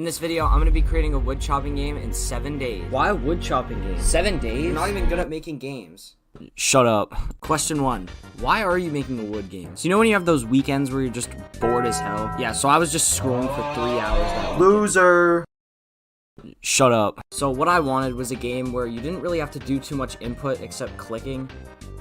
this video, I'm going to be creating a wood chopping game in 7 days. Why a wood chopping game? 7 days? You're not even good at making games. Shut up. Question 1. Why are you making a wood game? So you know when you have those weekends where you're just bored as hell? Yeah, so I was just scrolling for 3 hours that weekend. Loser. Shut up. So what I wanted was a game where you didn't really have to do too much input except clicking.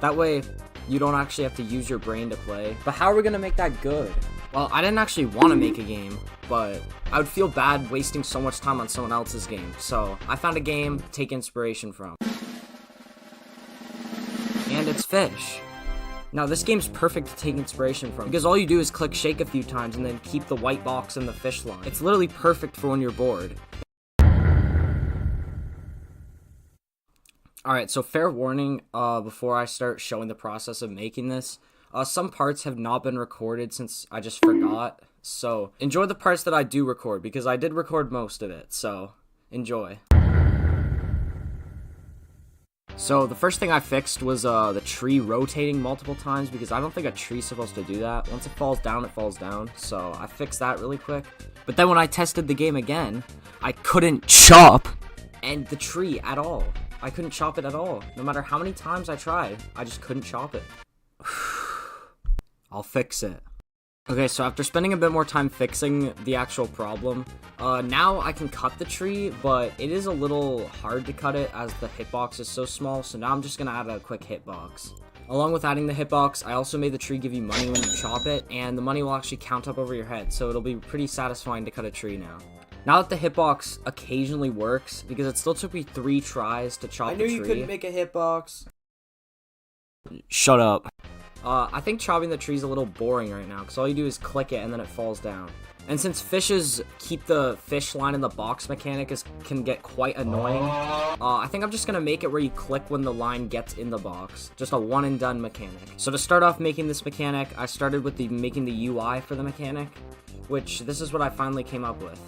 That way, you don't actually have to use your brain to play. But how are we gonna make that good? Well, I didn't actually want to make a game, but I would feel bad wasting so much time on someone else's game. So I found a game to take inspiration from. And it's Fish. Now this game's perfect to take inspiration from because all you do is click shake a few times and then keep the white box in the fish line. It's literally perfect for when you're bored. Alright, so fair warning before I start showing the process of making this. Some parts have not been recorded since I just forgot. So enjoy the parts that I do record because I did record most of it. So enjoy. So the first thing I fixed was the tree rotating multiple times because I don't think a tree's supposed to do that. Once it falls down, it falls down. So I fixed that really quick. But then when I tested the game again, I couldn't chop the tree at all. I couldn't chop it at all. No matter how many times I tried, I just couldn't chop it. I'll fix it. Okay, so after spending a bit more time fixing the actual problem, now I can cut the tree, but it is a little hard to cut it as the hitbox is so small, so now I'm just gonna add a quick hitbox. Along with adding the hitbox, I also made the tree give you money when you chop it, and the money will actually count up over your head, so it'll be pretty satisfying to cut a tree now. Now that the hitbox occasionally works, because it still took me 3 tries to chop the tree. I knew you couldn't make a hitbox. Shut up. I think chopping the tree is a little boring right now, because all you do is click it and then it falls down. And since fishes keep the fish line in the box mechanic can get quite annoying, I think I'm just going to make it where you click when the line gets in the box. Just a one and done mechanic. So to start off making this mechanic, I started with making the UI for the mechanic, which this is what I finally came up with.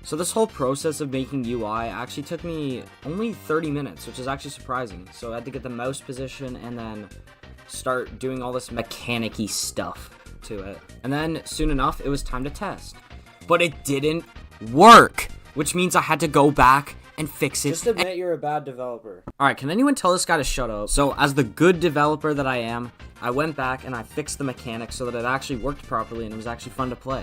So this whole process of making UI actually took me only 30 minutes, which is actually surprising. So I had to get the mouse position and then start doing all this mechanic-y stuff to it. And then soon enough, it was time to test. But it didn't work, which means I had to go back and fix it. Just admit you're a bad developer. Alright, can anyone tell this guy to shut up? So as the good developer that I am, I went back and I fixed the mechanics so that it actually worked properly and it was actually fun to play.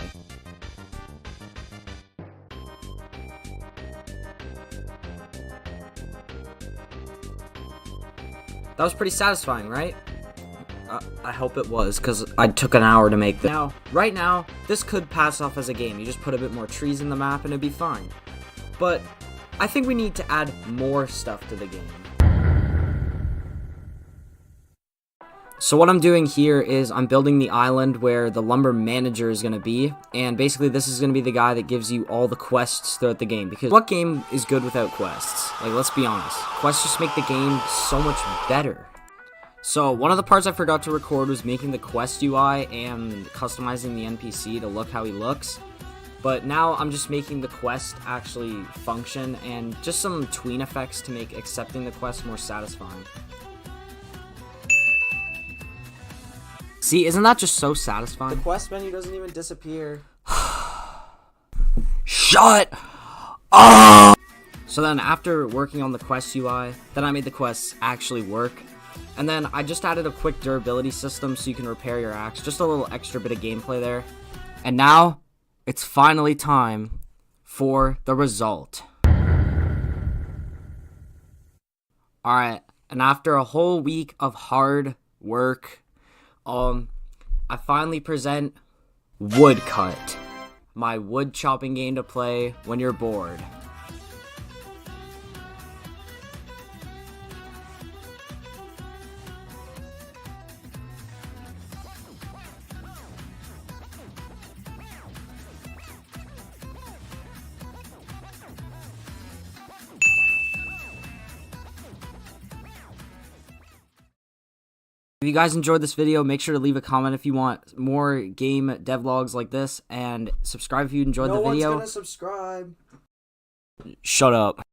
That was pretty satisfying, right? I hope it was, because I took an hour to make this. Now, right now, this could pass off as a game. You just put a bit more trees in the map and it'd be fine. But I think we need to add more stuff to the game. So what I'm doing here is I'm building the island where the lumber manager is going to be. And basically this is going to be the guy that gives you all the quests throughout the game. Because what game is good without quests? Like, let's be honest. Quests just make the game so much better. So one of the parts I forgot to record was making the quest UI and customizing the NPC to look how he looks. But now I'm just making the quest actually function and just some tween effects to make accepting the quest more satisfying. See, isn't that just so satisfying? The quest menu doesn't even disappear. Shut up! So then after working on the quest UI, then I made the quests actually work. And then I just added a quick durability system so you can repair your axe. Just a little extra bit of gameplay there. And now, it's finally time for the result. Alright, and after a whole week of hard work, I finally present Woodcut, my wood chopping game to play when you're bored. If you guys enjoyed this video, make sure to leave a comment if you want more game devlogs like this, and subscribe if you enjoyed the video. No one's gonna subscribe. Shut up.